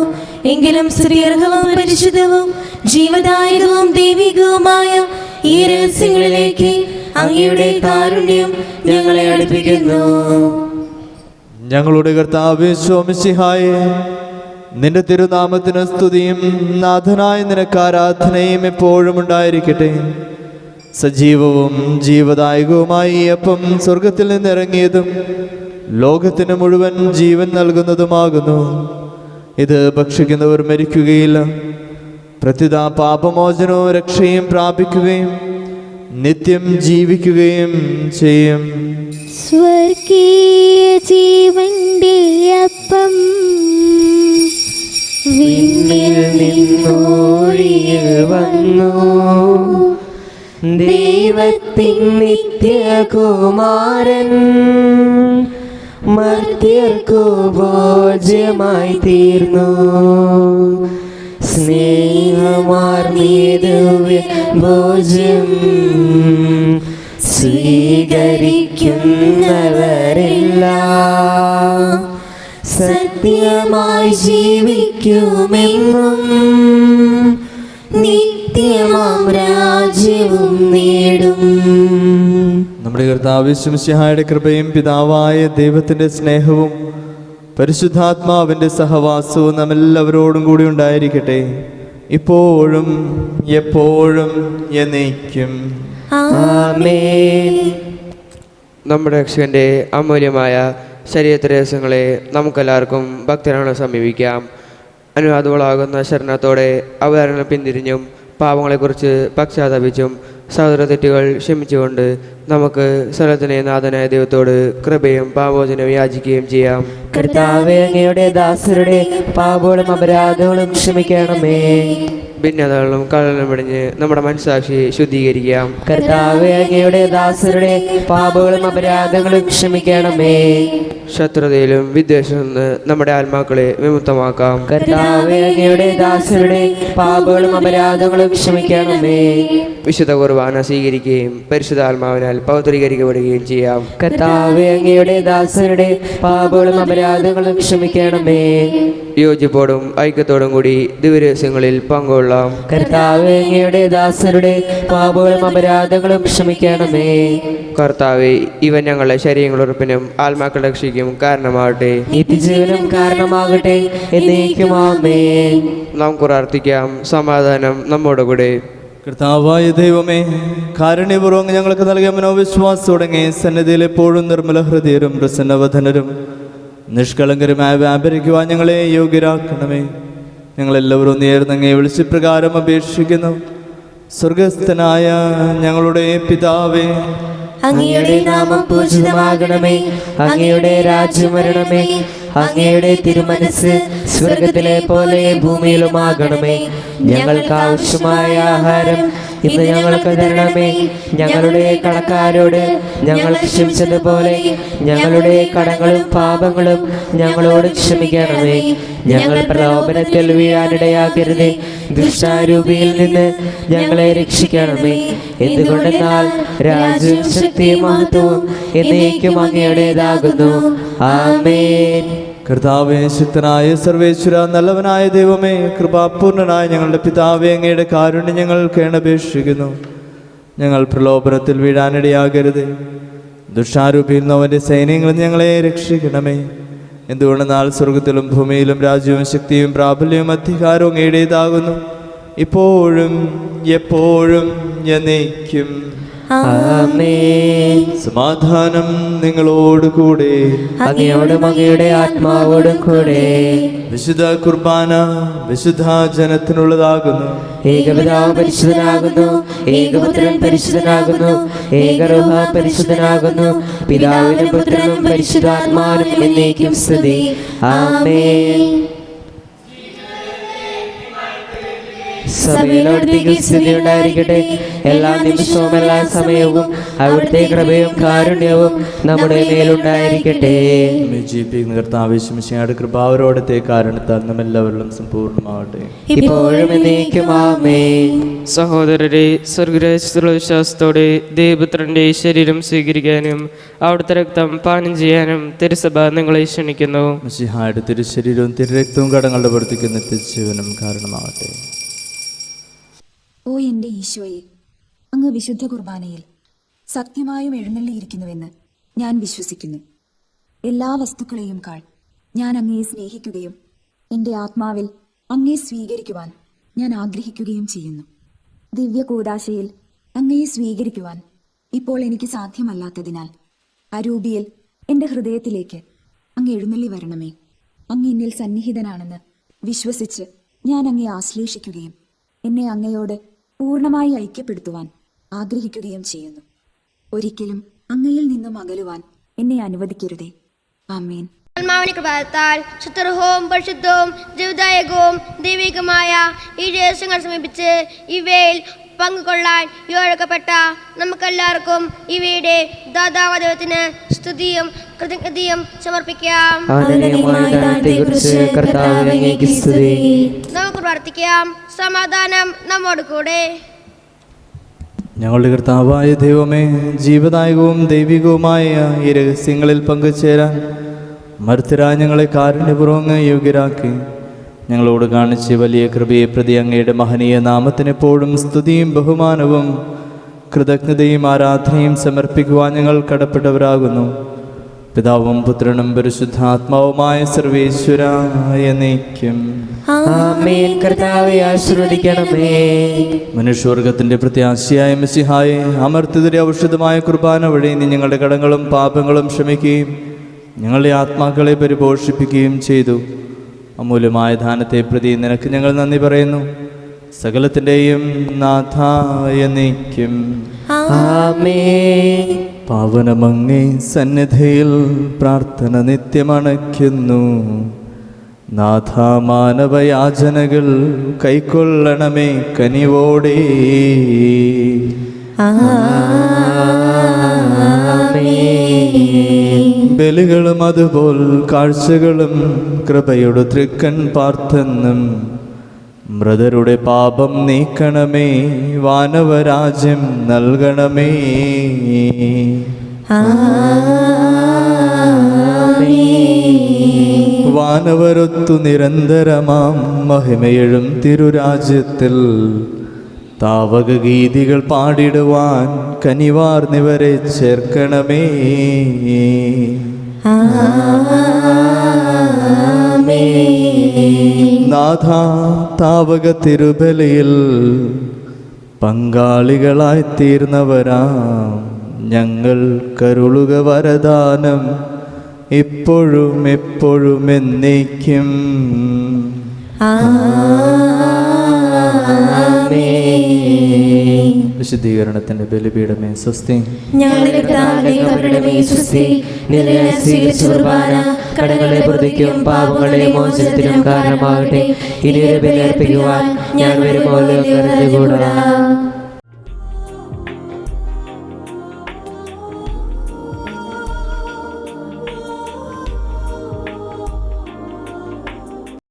എങ്കിലും സ്തുത്യർഹവും പരിശുദ്ധവും ജീവദായകവും ദൈവികവുമായ ഈ രഹസ്യങ്ങളിലേക്ക് അങ്ങയുടെ കാരുണ്യം ഞങ്ങളെ അടുപ്പിക്കുന്നു. ഞങ്ങളുടെ കർത്താവേ മിശിഹായേ, നിന്റെ തിരുനാമത്തിന് സ്തുതിയും നാഥനായ നിനക്ക് ആരാധനയും എപ്പോഴും ഉണ്ടായിരിക്കട്ടെ. സജീവവും ജീവദായകവുമായ ഈ അപ്പം സ്വർഗത്തിൽ നിന്നിറങ്ങിയതും ലോകത്തിന് മുഴുവൻ ജീവൻ നൽകുന്നതുമാകുന്നു. ഇത് ഭക്ഷിക്കുന്നവർ മരിക്കുകയില്ല, പ്രത്യുത പാപമോചനവും രക്ഷയും പ്രാപിക്കുകയും നിത്യം ജീവിക്കുകയും ചെയ്യും. സ്വർഗീയ ജീവന്റെ അപ്പം വിണ്ണിൽ നിന്നോഴിയിൽ വന്നു, ദൈവത്തിൻ നിത്യകുമാരൻ മർത്യർക്കു ഭോജ്യമായി തീർന്നു. സ്നേഹമാർന്നീതു ഭോജ്യം സ്വീകരിക്കുന്നവരെല്ലാം സത്യമായി ജീവിക്കുമെന്നും നിത്യമാം രാജ്യവും നേടും. നമ്മുടെ കർത്താവ് മിശിഹായുടെ കൃപയും പിതാവായ ദൈവത്തിൻ്റെ സ്നേഹവും പരിശുദ്ധാത്മാവിൻ്റെ സഹവാസവും നമ്മെല്ലാവരോടും കൂടി ഉണ്ടായിരിക്കട്ടെ, ഇപ്പോഴും എപ്പോഴും എന്നേക്കും. ആമേൻ. നമ്മുടെ രക്ഷകന്റെ അമൂല്യമായ ശരീരരഹസ്യങ്ങളെ നമുക്കെല്ലാവർക്കും ഭക്തരാണ് സമീപിക്കാം. അനുവാദങ്ങളാകുന്ന ശരണത്തോടെ അവതാരങ്ങൾ പിന്തിരിഞ്ഞും പാപങ്ങളെക്കുറിച്ച് പശ്ചാത്തപിച്ചും സഹോദര തെറ്റുകൾ ക്ഷമിച്ചുകൊണ്ട് നമുക്ക് സ്ഥലത്തിനെ നാഥനായ ദൈവത്തോട് കൃപയും പാപമോചനവും യാചിക്കുകയും ചെയ്യാം. കർത്താവേ, അങ്ങയുടെ ദാസരുടെ പാപങ്ങളും അപരാധങ്ങളും ക്ഷമിക്കണമേ. ഭിന്നതകളും കള്ളനും പിടിഞ്ഞ് നമ്മുടെ മനസ്സാക്ഷി ശുദ്ധീകരിക്കാം. കർത്താവേ, അങ്ങയുടെ ദാസരുടെ പാപങ്ങളും അപരാധങ്ങളും ക്ഷമിക്കണമേ. ശത്രുതയിലും വിദ്വേഷത്തിൽ നിന്ന് നമ്മുടെ ആത്മാക്കളെ വിമുക്തമാക്കാം. കർത്താവേ, അങ്ങയുടെ ദാസരുടെ പാപങ്ങളും അപരാധങ്ങളും ക്ഷമിക്കണമേ. വിശുദ്ധ കുർബാന സ്വീകരിക്കുകയും പരിശുദ്ധാത്മാവിനാൽ പൗത്രീകരിക്കപ്പെടുകയും ചെയ്യാം. കർത്താവേ, അങ്ങയുടെ ദാസരുടെ പാപങ്ങളും അപരാധങ്ങളും ക്ഷമിക്കണമേ. യോജിപ്പോടും ഐക്യത്തോടും കൂടി ദിവ്യരഹസ്യങ്ങളിൽ പങ്കുകൊള്ളാം. കർത്താവേ, അങ്ങയുടെ ദാസരുടെ പാപങ്ങളും അപരാധങ്ങളും ക്ഷമിക്കണമേ. കർത്താവേ, ഇവൻ ഞങ്ങളുടെ ശരീരങ്ങളുറപ്പിനും ആത്മാക്കളുടെ രക്ഷയ്ക്കും കാരണമാകട്ടെ, നിത്യജീവനും കാരണമാകട്ടെ. എന്നേക്കും ആമേൻ. നമുക്ക് പ്രാർത്ഥിക്കാം. സമാധാനം നമ്മോടുകൂടെ. കർത്താവായ ദൈവമേ, കാരുണ്യപൂർവ്വം ഞങ്ങൾക്ക് നൽകിയ മനോവിശ്വാസം തുടങ്ങി സന്നിധിയിൽ എപ്പോഴും നിർമ്മല ഹൃദയരും പ്രസന്നവധനരും നിഷ്കളങ്കരുമായ വ്യാപരിക്കുവാൻ ഞങ്ങളെ യോഗ്യരാക്കണമേ. ഞങ്ങളെല്ലാവരും നേർന്നങ്ങേ വിളിച്ച് പ്രകാരം അപേക്ഷിക്കുന്നു. സ്വർഗസ്ഥനായ ഞങ്ങളുടെ പിതാവേ, അങ്ങയുടെ നാമം പൂജിതമാകണമേ. അങ്ങയുടെ രാജ്യം വരണമേ. അങ്ങയുടെ തിരുമനസ് സ്വർഗത്തിലെ പോലെ ഭൂമിയിലുമാകണമേ. ഞങ്ങൾക്ക് ആവശ്യമായ ആഹാരം ഇന്ന് ഞങ്ങൾക്ക് തരണമേ. ഞങ്ങളുടെ കടക്കാരോട് ഞങ്ങൾ ക്ഷമിച്ചതുപോലെ ഞങ്ങളുടെ കടങ്ങളും പാപങ്ങളും ഞങ്ങളോട് ക്ഷമിക്കണമേ. ഞങ്ങൾ പ്രലോഭനത്തിൽ വീഴാനിടയാക്കരുതേ. ദുഷ്ടാരൂപിയിൽ നിന്ന് ഞങ്ങളെ രക്ഷിക്കണമേ. എന്തുകൊണ്ടെന്നാൽ രാജ്യവും ശക്തിയും മഹത്വവും എന്നേക്കും അങ്ങയുടേതാകുന്നു. ആമേൻ. കർത്താവേ, ശക്തനായ സർവേശ്വര, നല്ലവനായ ദൈവമേ, കൃപാപൂർണനായ ഞങ്ങളുടെ പിതാവേ, അങ്ങയുടെ കാരുണ്യം ഞങ്ങൾ കേണപേക്ഷിക്കുന്നു. ഞങ്ങൾ പ്രലോഭനത്തിൽ വീഴാനിടയാകരുത്. ദുഷ്ടാരൂപിയിൽ നിന്ന് അവൻ്റെ സൈന്യങ്ങളിൽ ഞങ്ങളെ രക്ഷിക്കണമേ. എന്തുകൊണ്ടെന്നാൽ സ്വർഗത്തിലും ഭൂമിയിലും രാജ്യവും ശക്തിയും പ്രാബല്യവും അധികാരവും അങ്ങയുടേതാകുന്നു, ഇപ്പോഴും എപ്പോഴും എന്നേക്കും. ആമേൻ. സമാധാനം നിങ്ങളോട് കൂടെ. അങ്ങയോടും അങ്ങയുടെ ആത്മാവോടും കൂടെ. വിശുദ്ധ കുർബാന വിശുദ്ധ ജനത്തിനുള്ളതാകുന്നു. ഏകപിതാവ് പരിശുദ്ധനാകുന്നു, ഏകപുത്രൻ പരിശുദ്ധനാകുന്നു, ഏകരൂഹ പരിശുദ്ധനാകുന്നു. പിതാവിനും പുത്രനും പരിശുദ്ധാത്മാവിനും എന്നേക്കും സ്തുതി. ആമേൻ. സഭയിൽ അവിടുത്തേക്ക് സ്ഥിതി ഉണ്ടായിരിക്കട്ടെ. എല്ലാ നിമിഷവും എല്ലാ സമയവും അവിടുത്തെ കൃപയും കാരുണ്യവും നമ്മുടെ മേലുണ്ടായിരിക്കട്ടെ. ജീവിപ്പിക്കുന്ന കർത്താവിശ്വമിശിഹായുടെ കൃപ അവരോടത്തെ കാരണത്താൽ നമ്മെല്ലാവരിലും സമ്പൂർണ്ണമാവട്ടെ. ഇപ്പോഴും എന്നേക്കും ആമേൻ. സഹോദരരെ, സ്വർഗരാജ്യത്തിലുള്ള വിശ്വാസത്തോടെ ദേവപുത്രന്റെ ശരീരം സ്വീകരിക്കാനും അവിടുത്തെ രക്തം പാനം ചെയ്യാനും തിരുസഭ നിങ്ങളെ ക്ഷണിക്കുന്നു. മിശിഹായുടെ തിരുശരീരവും തിരുരക്തവും കടങ്ങളുടെ പുറത്തേക്ക് നിത്യജീവനും കാരണമാവട്ടെ. ഓ എൻ്റെ ഈശോയെ, അങ്ങ് വിശുദ്ധ കുർബാനയിൽ സത്യമായും എഴുന്നള്ളിയിരിക്കുന്നുവെന്ന് ഞാൻ വിശ്വസിക്കുന്നു. എല്ലാ വസ്തുക്കളെയും കാൾ ഞാൻ അങ്ങയെ സ്നേഹിക്കുകയും എൻ്റെ ആത്മാവിൽ അങ്ങയെ സ്വീകരിക്കുവാൻ ഞാൻ ആഗ്രഹിക്കുകയും ചെയ്യുന്നു. ദിവ്യ കൂദാശയിൽ അങ്ങയെ സ്വീകരിക്കുവാൻ ഇപ്പോൾ എനിക്ക് സാധ്യമല്ലാത്തതിനാൽ അരൂപിയിൽ എൻ്റെ ഹൃദയത്തിലേക്ക് അങ്ങ് എഴുന്നള്ളി വരണമേ. അങ്ങ് എന്നിൽ സന്നിഹിതനാണെന്ന് വിശ്വസിച്ച് ഞാൻ അങ്ങയെ ആശ്ലേഷിക്കുകയും എന്നെ അങ്ങയോട് പൂർണ്ണമായി ഐക്യപ്പെടുത്തുവാൻ ആഗ്രഹിക്കുകയും ചെയ്യുന്നു. ഒരിക്കലും അങ്ങയിൽ നിന്നും അകലുവാൻ എന്നെ അനുവദിക്കരുതേ. ആമേൻ. ആത്മാവിന്റെ കൃപാത്താൽ ശുദ്ധവും പരിശുദ്ധവും ജീവദായകവും ദൈവികമായ ഈ രഹസ്യങ്ങൾ സമീപിച്ച് ഇവയിൽ പങ്കുകൊള്ളാൻ യോഗ്യപ്പെട്ട നമുക്കെല്ലാവർക്കും ഇവയുടെ ദാതാവായ ദൈവത്തിന് സ്തുതിയും കൃതജ്ഞതയും സമർപ്പിക്കാം. നമുക്ക് പ്രാർത്ഥിക്കാം. സമാധാനം നമ്മോട് കൂടെ. ഞങ്ങളുടെ കർത്താവായ ദൈവമേ, ജീവദായകവും ദൈവികവുമായ ഈ രഹസ്യങ്ങളിൽ പങ്കുചേരാൻ മർത്യരായ ഞങ്ങളെ കാരുണ്യപൂർവ്വം യോഗ്യരാക്കി ഞങ്ങളോട് കാണിച്ച് വലിയ കൃപയെ പ്രതി അങ്ങയുടെ മഹനീയ നാമത്തിനെപ്പോഴും സ്തുതിയും ബഹുമാനവും കൃതജ്ഞതയും ആരാധനയും സമർപ്പിക്കുവാൻ ഞങ്ങൾ കടപ്പെട്ടവരാകുന്നു. പിതാവും പുത്രനും പരിശുദ്ധാത്മാവുമായ സർവേശ്വരായ എന്നേക്കും ആമേൻ. കർത്താവേ ആശീർവദിക്കണമേ. മനുഷ്യവർഗത്തിന്റെ പ്രത്യാശയായ മിശിഹായെ, അമർത്യതയുടെ ഔഷധമായ കുർബാന വഴി നീ ഞങ്ങളുടെ കടങ്ങളും പാപങ്ങളും ക്ഷമിക്കുകയും ഞങ്ങളുടെ ആത്മാക്കളെ പരിപോഷിപ്പിക്കുകയും ചെയ്തു. അമൂല്യമായ ദാനത്തെ പ്രതി നിനക്ക് ഞങ്ങൾ നന്ദി പറയുന്നു. സകലത്തിൻ്റെയും നാഥായ എന്നേക്കും ആമേൻ. പാവനമങ്ങേ സന്നിധിയിൽ പ്രാർത്ഥന നിത്യമണയ്ക്കുന്നു. നാഥ, മാനവയാചനകൾ കൈക്കൊള്ളണമേ കനിവോടെ. ബലികളും അതുപോൽ കാഴ്ചകളും കൃപയുടെ തൃക്കൺ പാർത്തെന്നും മൃതരുടെ പാപം നീക്കണമേ, വാനവരാജ്യം നൽകണമേ. വാനവരൊത്തു നിരന്തരമാം മഹിമയെഴും തിരുരാജ്യത്തിൽ താവക ഗീതികൾ പാടിടുവാൻ കനിവാർന്നിവരെ ചേർക്കണമേ. നാഥ, താവക തിരുബലിയിൽ പങ്കാളികളായി തീർന്നവരാം ഞങ്ങൾ കരുളുക വരദാനം ഇപ്പോഴും എപ്പോഴും എന്നേക്കും. വിശുദ്ധീകരണത്തിന്റെ ബലിപീഠമേ സ്വസ്തി. കടങ്ങളെ പ്രതിക്കും പാപങ്ങളെ മോചനത്തിനും കാരണമാകട്ടെ. ഇനി ഒരു ബലി അർപ്പിക്കുവാൻ ഞാൻ വരുമ്പോൾ കൂടാ.